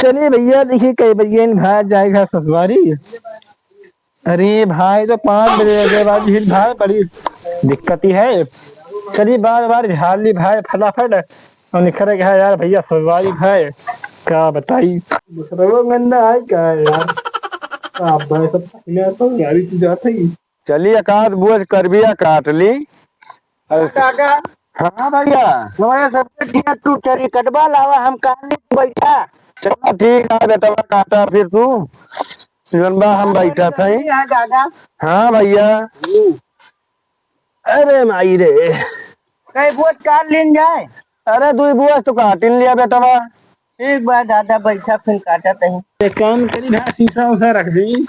चलिए भैया, देखिए कई बजे भाई जाएगा ससुरारी। अरे भाई तो 5 बजे के बाद फिर भाई बड़ी दिक्कत ही है। चलिए बार बार झाड़ ली भाई फटाफट और निखर गया यार भैया ससुरारी भाई। क्या बताई दूसरा गंदा है क्या है यार। आप भाई सब तो गाड़ी की जात है। चलिए एकाध बोझ कर भी काट ली। काका। हाँ भैया हमारे सबसे तू चरी कटवा लावा हम काटने को बैठा। चलो ठीक है बेटा काटा फिर तू लंबा हम बैठा था। हाँ भैया। अरे माई रे कई बोझ काट लीन जाए। अरे दू बोझ तो काट लिया बेटा। एक बार दादा बैठा फिर काटा तही। एक काम करी ना शीशा उसा रख दी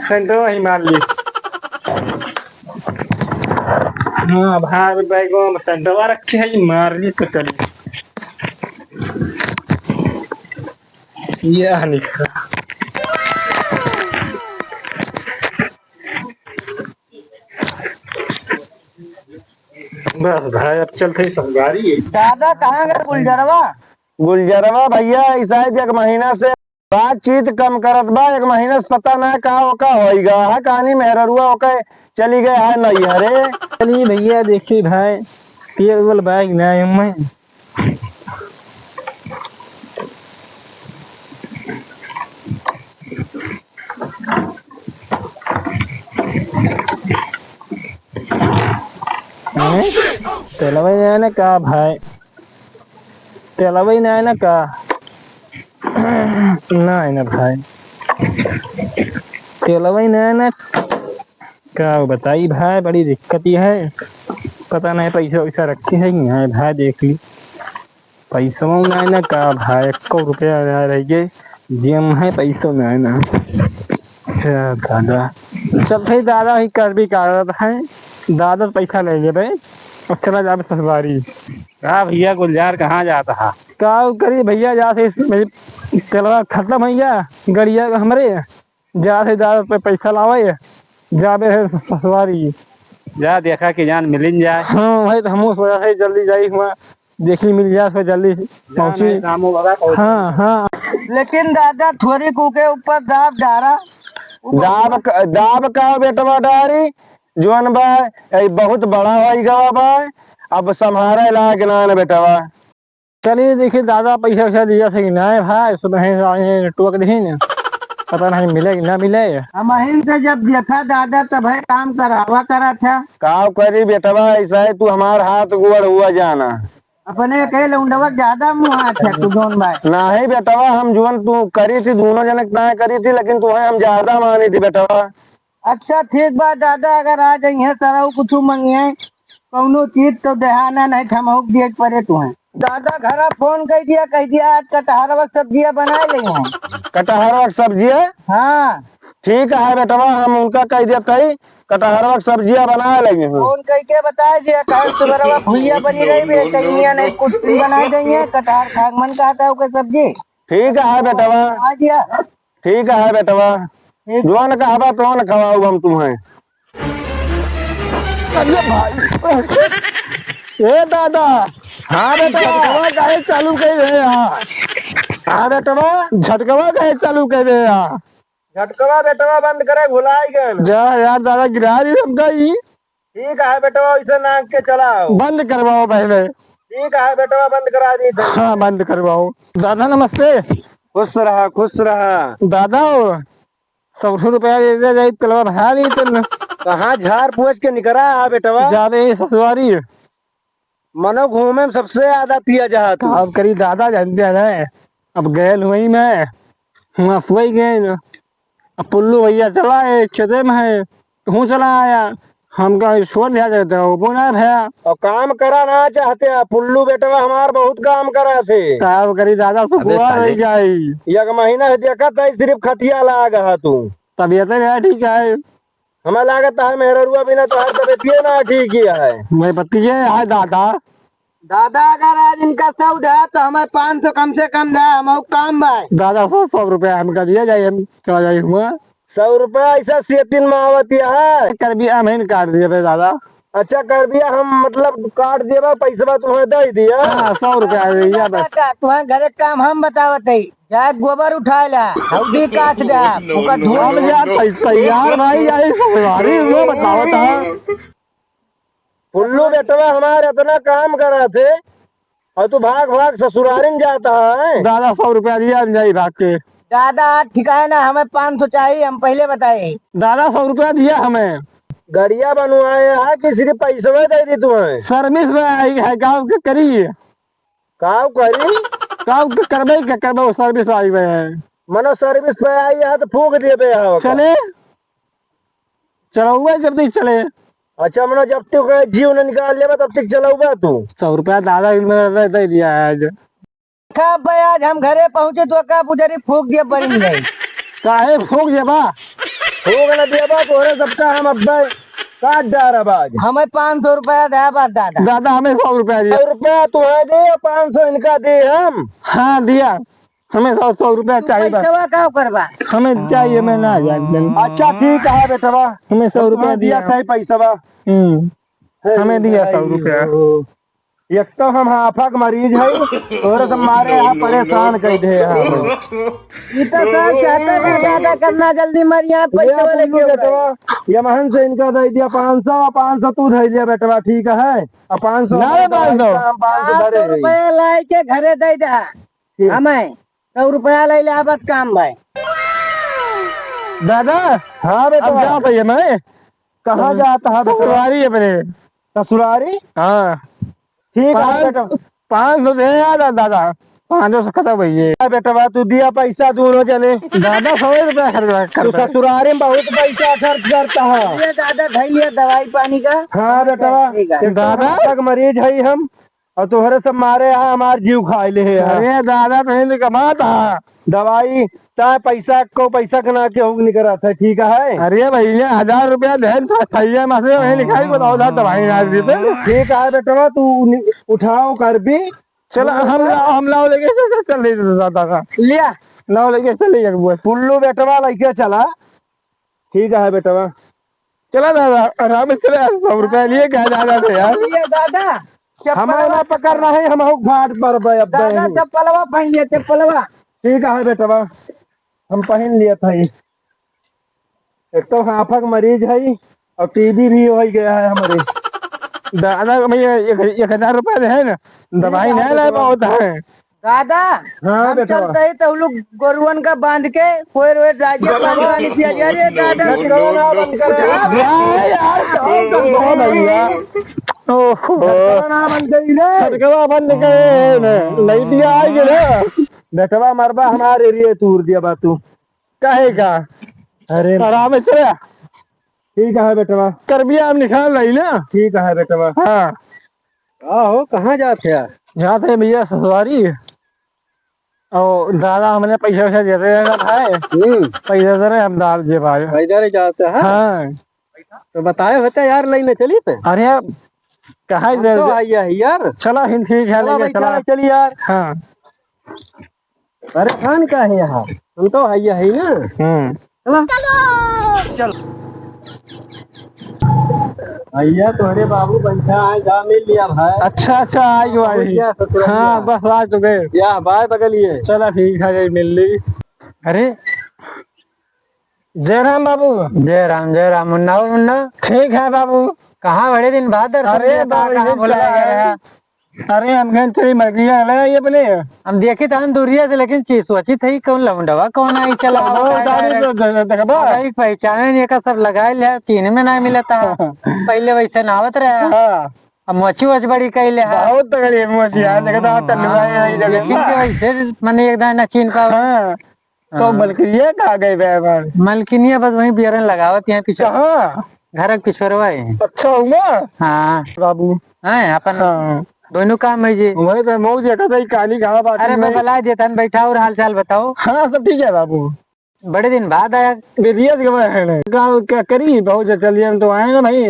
सेंटर ही मार ली। हाँ भाई बैगों सेंटर रखे है मार ली तो चली। यह निकला बस भाई अब चलते सवारी। दादा कहाँ गए गुलजरवा। गुलजरवा भैया शायद 1 महीना से बातचीत कम करत बा। 1 महीना से पता ना का ओका होइगा है कहानी मेहरुआ ओके चली गए है नहीं अरे। चलिए भैया देखिए भाई केवल बैग ना मैं तेलवई ना का भाई तेलवई ना का ना भाई तेलवई ना क्या बताई भाई बड़ी दिक्कत ही है। पता नहीं पैसा वैसा रखे है यहाँ भाई देख ली पैसों में ना का भाई 1 रुपया रह गए जेम है पैसों में ना। अच्छा दादा सब भाई दादा ही कर भी कारत है। दादा पैसा ले ले भाई और चला जा ससुरारी। हाँ भैया गुलजार कहाँ जाता है। क्या करी भैया जाते चलवा खत्म भैया गड़िया हमारे जाते दादा पे पैसा लावे जाबे है ससुरारी। जा देखा कि जान मिल जाए। हाँ भाई तो हम सोचा था जल्दी जाई हुआ देखी मिल जाए फिर जल्दी पहुंची। हाँ हाँ लेकिन दादा थोड़ी के ऊपर दाब डारा दाब दाब का बेटवा डारी जोन बा बहुत बड़ा हो गवा बा अब संभारा लायक ना बेटवा। चलिए देखिए दादा पैसा वैसा दिया था कि ना भाई सुबह टोक दी ना पता नहीं मिले कि ना मिले। हम से जब देखा दादा तब है काम करावा करा था। काम करी बेटवा ऐसा है तू हमार हाथ गोड़ हुआ जाना अपने कहे लौंडवा ज्यादा मुँह था तू जोन भाई ना ही बेटवा हम जोन तू करी थी दोनों जने ना करी थी लेकिन तुम्हें हम ज्यादा मानी थी बेटवा। अच्छा ठीक बात दादा अगर आ जाइए सारा कुछ मंगिए कौनो चीज तो देहाना नहीं थमहुक दिए पड़े तुम्हें। दादा घर फोन कह दिया आज कटहरवा सब्जियां बना लेंगे। कटहरवा सब्जियां हाँ ठीक है बेटवा हम उनका कह देते ही कटहरवा सब्जियां बना लेंगे। फोन कह के बता दिया कल सुबह भुजिया बनी रही कहीं नहीं कुछ बना देंगे कटहर खाग मन कहता है सब्जी। ठीक है बेटवा आ दिया। ठीक है बेटवा जो न कहबा तो न खवाऊ हम तुम्हें। अरे भाई ए दादा हाँ बेटा झटकवा काहे चालू कर रहे यहाँ। हाँ बेटवा झटकवा काहे चालू कर रहे यहाँ। झटकवा बेटवा बंद करे भुलाई गए जा यार दादा गिरा रही हमका ही। ठीक है बेटवा इसे नाक के चलाओ बंद करवाओ पहले। ठीक है बेटवा बंद करा दी। हाँ बंद करवाओ। दादा नमस्ते। खुश रहा खुश रहा। दादा 100 रुपया दे जाए तलवा भरा नहीं तुम कहाँ झाड़ पूछ के निकला बेटवा जावे ससुरारी मनो घूमे में सबसे ज्यादा पिया जहा तू। अब करी दादा जानते है अब गैल हुई मैं वही गए न अब पुल्लू भैया चला है खेते में है हूँ चला आया हमका छोड़ दिया जाता है वो ना भैया और काम करा ना चाहते हैं पुल्लू बेटवा हमार बहुत काम करा थे। अब करी दादा सुखवा रह जाई 1 महीना से देखा था सिर्फ खटिया लागा तू तबीयत नहीं ठीक है। हमें लागत है मेहरुआ बिना तो हर तबियत ना ठीक ही है। मैं बतिए है दादा दादा अगर आज इनका सौदा है तो हमें 500 कम से कम दे हम काम भाई। दादा 100 रुपया हमका दिया जाए हम चला जाए हुआ 100 रुपया ऐसा 3 मावती है कर भी हम काट दिए भाई दादा अच्छा कर दिया हम, मतलब काट दिया पैसा तुम्हें दे दिया। हाँ 100 रुपया दे दिया बस। तुम्हारे घरे काम हम बतावत है। जा गोबर उठा ला, हल्दी काट दे, ओका धो अब ले। यार तैयार भाई यार सवारी वो बताओ था। पुल्लू बेटवा हमारे इतना काम करा थे और तू भाग भाग ससुरारिन जाता है। दादा 100 रुपया दिया जाई भाग के। दादा ठिकाना हमें 500 चाहिए, हम पहले बताए। दादा 100 रुपया दिया हमें। गड़िया बनवाए है किसी के पैसे दे दी तुम्हें। सर्विस में आई है गाँव के करी काव करी गाँव के करबे सर्विस आई हुए है। मनो सर्विस पे आई है तो फूक दिए पे चले चलो जब तक चले। अच्छा मनो जब तक जीव ने निकाल लिया तब तक चलाऊगा तू। 100 रुपया दादा दे दिया है आज। कब भाई आज हम घरे पहुंचे तो का पुजारी फूक दिया बड़ी नहीं। काहे फूक जबा फूक न दिया बा तोरे सबका हम अब्बा काट डार आज। हमें 500 रुपया दे बात दादा। दादा हमें 100 रुपया दिया। 100 रुपया तुम्हें दे 500 इनका दे हम। हाँ दिया हमें 100 रुपया चाहिए बस। पैसा का करवा हमें चाहिए मैं ना जान। अच्छा ठीक है बेटवा, हमें 100 रुपया दिया। सही पैसा हमें दिया 100 रुपया। एक तो हम हाफक मरीज है और हमारे यहाँ परेशान कर दे इतना काम चाहता था दादा करना, जल्दी मरिया पैसा वाले के बेटवा। यमहन से इनका दे दिया 500 और 500 तू दे दिया बेटवा, ठीक है। और 500 500 रुपया लाई के घरे दे दा हमें। 100 रुपया ले ले बस काम भाई। दादा हाँ बेटा, अब क्या चाहिए मैं कहाँ जाता है ससुरारी अपने। ससुरारी? हाँ ठीक है बेटा। 500 दे यार दादा, 500 से खत्म हुई है। बेटवा तू दिया पैसा दोनों चले। दादा 100 रुपया खर्च तू कर। ससुरारी में बहुत पैसा खर्च करता है। ये दादा धै लिया दवाई पानी का। हाँ बेटवा, ठीक है। दादा तक मरीज है हम और तुहरे सब मारे यहाँ हमार जीव खाए ले है। अरे दादा तो कमाता दवाई चाहे पैसा को पैसा कना के हो नहीं करा था, ठीक है। अरे भैया 1000 रुपया दे मसे लिखाई बताओ था दवाई ना देते। ठीक है बेटवा, तू उठाओ कर भी। चलो हम लाओ लेके चल रही दादा का लिया लाओ लेके चले पुल्लू बेटवा लेके चला। ठीक है बेटवा, चला दादा आराम से चले। 100 रुपया लिए क्या दादा थे यार। ये दादा हमारा पकड़ना है, हम घाट पर दादा चप्पलवा पहन लिया चप्पलवा। ठीक है बेटवा, हम पहन लिया था। एक तो हाफक मरीज है और टीबी भी हो गया है हमारे। दादा भैया 1000 रुपया है ना, दवाई नहीं ला पाता है। दादा हाँ हम बेटा, चलते ही तो लोग गोरुवन का बांध के कोई रोज राज्य पानी वानी पिया जा रही है दादा। कोरोना बंद करे यार भैया ओहो कोरोना बंद गई ले। सरकवा बंद के नहीं दिया आई ना बेटवा मरबा हमारे एरिया तूर दिया बा तू। काहे का। अरे आराम से चले। ठीक है बेटवा, कर भी हम निकाल रही ना। ठीक है बेटवा। हाँ आहो कहाँ जाते यार? यहाँ थे भैया ससुरारी और दादा हमने पैसा वैसा देते हैं भाई। पैसा दे रहे हम डाल दिए भाई। इधर ही जाते हैं। हाँ तो बताए होते यार, लेने चली थे। अरे कहा तो आइया है यार। चला हिंद ठीक है लेके चला। चलिए यार। हाँ परेशान का है यहाँ, हम तो आइया है ना। चलो भैया तुम्हारे बाबू बैठा है, जा मिल लिया भाई। अच्छा अच्छा आई हो आई। हाँ बस आ चुके। या बाय बगलिए। चला ठीक है मिल ली। अरे जय राम बाबू। जय राम मुन्ना और मुन्ना ठीक है बाबू। कहाँ बड़े दिन बाद दर्शन अरे दिया था, बाबू कहाँ ये बुलाया चला गया है? अरे हम गए चली मर्गिया ये अपने हम देखे था दूरिया से, लेकिन चीज सोची थी कौन लवंडवा कौन आई चला पहचाने नहीं का सब लगाए लिया, तीन में ना मिला था। पहले वैसे नावत रहा। अब मोची वच बड़ी कैले है बहुत तगड़ी मोची है देखता तलवाए लेकिन वैसे मैंने एकदम न चीन का। तो मलकिया कहा गए व्यापार मलकिनिया बस वही बियरन लगावत यहाँ पीछे कहाँ। घर के पिछड़वा है। अच्छा हुआ हाँ बाबू। है अपन हाँ दोनों काम है जी। वही तो मऊ देखा था काली गाँव बात। अरे मैं बला देता बैठा और हाल चाल बताओ। हाँ सब ठीक है बाबू। बड़े दिन बाद आया। गाँव क्या करी बहुत चलिए हम तो आए ना भाई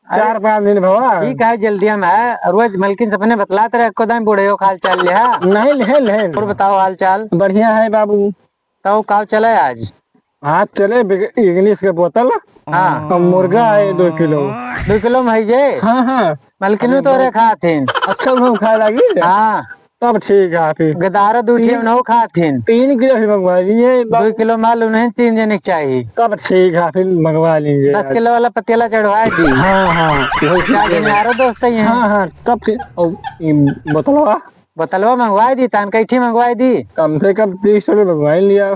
4-5 दिन भवा। ठीक है जल्दी हम आए, रोज मलकिन सपने बतलाते रहे कोदम बूढ़े हो हाल चाल लिया। नहीं ले और बताओ हाल चाल। बढ़िया है बाबू। तो काव चला आज? हाँ चले इंग्लिश के बोतल हाँ और मुर्गा है 2 किलो। 2 किलो में है ये हाँ हाँ मलकिनू तोरे खाथिन। अच्छा हम खाए लगी हाँ तब ठीक है फिर गदारा दूठी उन्हों खाथिन। 3 किलो ही मंगवा लीजिए 2 किलो माल उन्हें 3 जने के चाहिए। तब ठीक है फिर मंगवा लीजिए 10 किलो वाला पतीला चढ़वा दी। हाँ हाँ 4 जने यारो दोस्त ही हैं। हाँ हाँ तब फिर बोतलवा बोतलवा मंगवाई दी तान कैठी मंगवाई दी। कम से कम 30 रुपये मंगवा लिया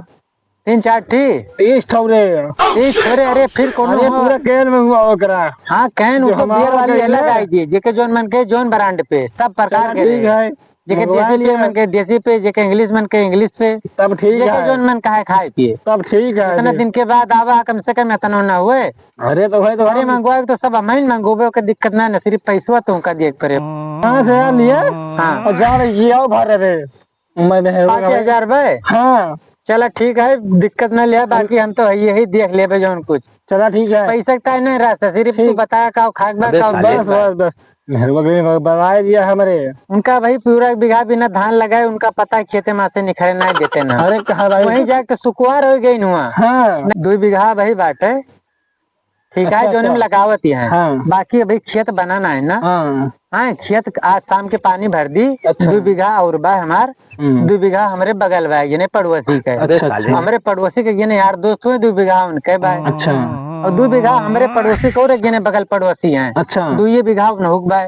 3-4 ठी 30 ठौरे 30 छोरे। अरे फिर अरे कोनो पूरा कैन मंगवाओ करा हाँ कैन जो ऊपर हमारा बियर वाली कैन अलग है। आई दी जेके जोन मन के जोन ब्रांड पे सब प्रकार के ठीक है जेके मंगवा देसी पे लिया मन के देसी पे जेके इंग्लिश मन के इंग्लिश पे तब ठीक जेके है जोन मन का है खाए पिए। तब ठीक इतना है दिन के बाद आवा कम से कम इतना ना हुए। अरे तो भाई तो अरे मंगवाए तो सब हमें मंगोबे के दिक्कत ना है सिर्फ पैसा तो उनका देख पड़े। कहाँ से यार लिए हाँ और जा रही ये आओ भर रहे मैं 5,000 रुपए। हाँ चला ठीक है दिक्कत ना लिया बाकी हम तो यही देख ले जोन कुछ चला ठीक है पैसा का नहीं रहता सिर्फ तू बताया का खाक बा का बस बस बस मेहरबानी बनवाए दिया हमारे उनका भाई पूरा बीघा बिना धान लगाए उनका पता है खेते में से निखरे नहीं देते ना। अरे कहा भाई वहीं जाके सुकुआर हो गई हुआ हाँ 2 बीघा भाई बाटे ठीक है अच्छा, जोन में अच्छा। लगावत ही है। हाँ। बाकी अभी खेत बनाना है ना। हाँ हाँ खेत आज शाम के पानी भर दी। अच्छा। 2 बीघा और बा हमार 2 बीघा हमारे बगल बा ये पड़ोसी का अच्छा अच्छा हमारे पड़ोसी के ये यार दोस्त हुए 2 बीघा उनके बा अच्छा और 2 बीघा हमारे पड़ोसी को ये बगल पड़ोसी है अच्छा 2 बीघा उनहुक बा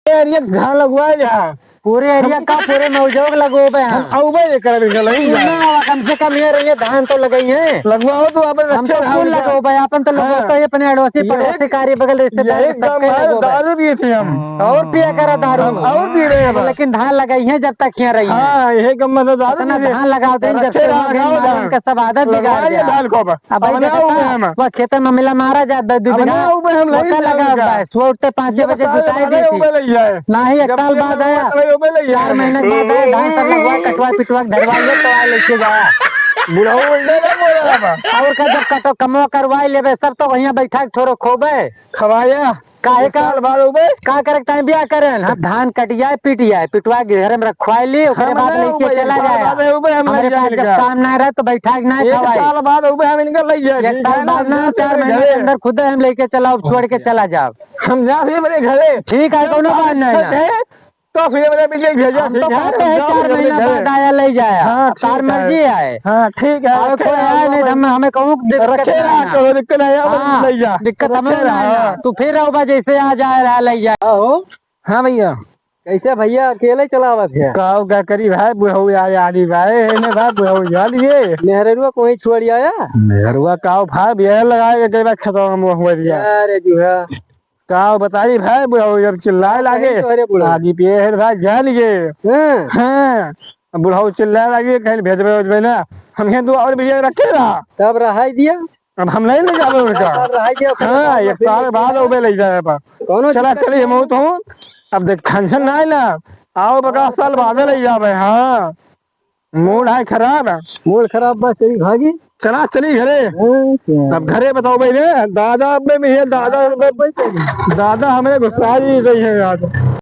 ये धान लगवाए जा पूरे एरिया का पूरे मौजोग लगोबे हम औबे लेकर नहीं ना कम से कम ये धान तो लगाई है लगवाओ तो आप हम तो फूल लगोबे अपन तो हाँ। लगोते ही अपने अड़ोसी पड़ोसी कार्य बगल रिश्तेदार एक सबके लगोबे। दारू पिए थे हम और पिया करा दारू हम और पी रहे हैं लेकिन धान लगाई है जब तक यहाँ रही है। हाँ यही कम मतलब दारू इतना पी रहे। धान लगाते हैं जब रखे से रहा, लोग लगाओ धान। उनका सब आदत बिगाड़ लगवाइए दिया। धान को अब। अब भाई अपने आओ देखता, हम। वह खेत में मिला मारा जाता 2 अब बीघा ना ऊपर हम नहीं मक्का लगा जाएगा। हुआ है सुबह उठते 5 बजे जुताई दी थी ऊपर लग जाए ना ही 1 साल बाद आया 4 महीने के बाद आया धान सब लगवा कटवा पिटवा धरवाइए तो आए लेके गया बुढ़ाऊ उल्टे ना बोल रहा बा। और का जब कटो कमो करवाई लेबे सब तो वहीं बैठा के थोड़ो खोबे खवाया काहे का साल बाद उबे का करे टाइम बिया करें हम धान कटिया पिटिया पिटवा घर में रखवाई ली उसके बाद लेके चला जाए हमारे पास जब काम ना रहे तो बैठा के ना खवाई साल बाद उबे हम इनका लग जाए 1 साल बाद ना 4 महीने के अंदर खुद हम लेके चलाओ छोड़ के चला जाओ हम जा रहे मेरे घरे ठीक है कोनो बात नहीं ना तो फिर मेरे पीछे भेजा हम तो कहते हैं 4 महीना बाद आया ले जाए हाँ, तार ठीक है। मर्जी आए हाँ ठीक है और कोई आया नहीं हम हमें कहूँ दिक्कत रखे नहीं रहा ना। तो दिक्कत नहीं हाँ, है ले जा दिक्कत हमें रखे नहीं रहा, है हाँ। तू फिर आओ जैसे आ जाए रहा ले जाए हाँ भैया कैसे भैया अकेले चलावत है काव का करी भाई बुढ़ऊ यार आदि भाई ने भाई बुढ़ऊ जा लिए नेहरूआ कोई छोड़ आया मेहरुआ काव भाई बिया लगाए कई बार खत्म हुआ दिया अरे जो है काव बताई भाई बुढ़ऊ जब चिल्लाए लागे अरे बुढ़ऊ। आदि पे है भाई जान गए हाँ बुढ़ऊ चिल्लाए लागे कहीं भेजबे ना हम यहाँ 2 और भैया रखे रहा तब रहा दिया अब हम नहीं ले जावे उनका रहा दिया हाँ 1 साल बाद उबे ले जाए बा कौनो चला चली हम तो हूँ अब देख टेंशन ना है ना आओ बका साल बाद ले जावे हाँ मूड है खराब मूड खराब बस तेरी भागी चला चली घरे अब घरे बताओ भाई ने दादा में भी है दादा दादा हमें गुस्सा ही गई है यार